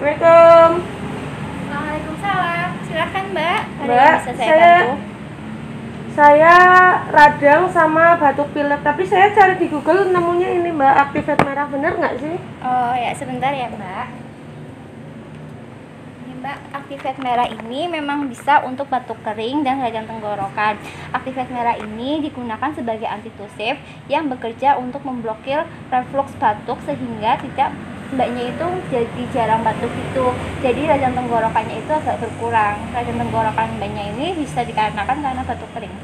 Assalamualaikum. Waalaikumsalam. Silakan Mbak. Ada Mbak, yang bisa saya bantu? saya radang sama batuk pilek, tapi saya cari di Google nemunya ini Mbak, Activate merah, bener nggak sih? Oh ya, sebentar ya Mbak. Ini Mbak, Activate merah ini memang bisa untuk batuk kering dan radang tenggorokan. Activate merah ini digunakan sebagai antitusif yang bekerja untuk memblokir reflux batuk sehingga tidak Mbaknya itu jadi jarang batuk itu. Jadi radang tenggorokannya itu agak berkurang. Radang tenggorokan Mbaknya ini bisa dikarenakan karena batuk kering.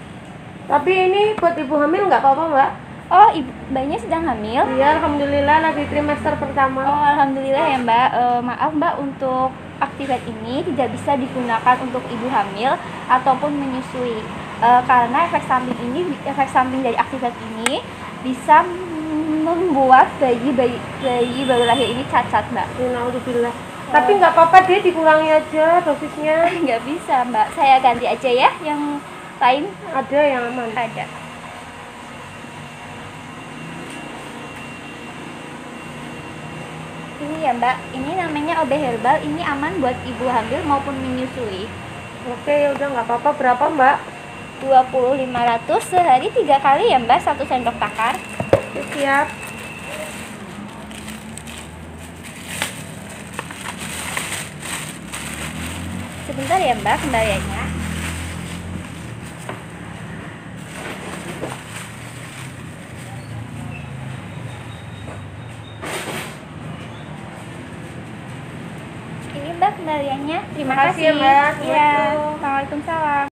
Tapi ini buat ibu hamil nggak apa-apa Mbak? Oh, Mbaknya sedang hamil? Iya, alhamdulillah lagi trimester pertama. Oh, alhamdulillah ya Mbak. Maaf Mbak, untuk Activate ini tidak bisa digunakan untuk ibu hamil ataupun menyusui. Karena efek samping dari Activate ini bisa membuat bayi baru lahir ini cacat Mbak. Alhamdulillah. Tapi nggak apa-apa deh, dikurangi aja dosisnya. Nggak bisa Mbak, saya ganti aja ya yang lain. Ada yang aman? Ada. Ini ya Mbak, ini namanya OB Herbal, ini aman buat ibu hamil maupun menyusui. Oke, ya udah nggak apa-apa. Berapa Mbak? 20.500 sehari 3 kali ya Mbak, 1 sendok takar. Oke, siap. Sebentar ya Mbak, kembaliannya. Ini Mbak kembaliannya. Terima kasih ya Mbak. Iya. Waalaikumsalam.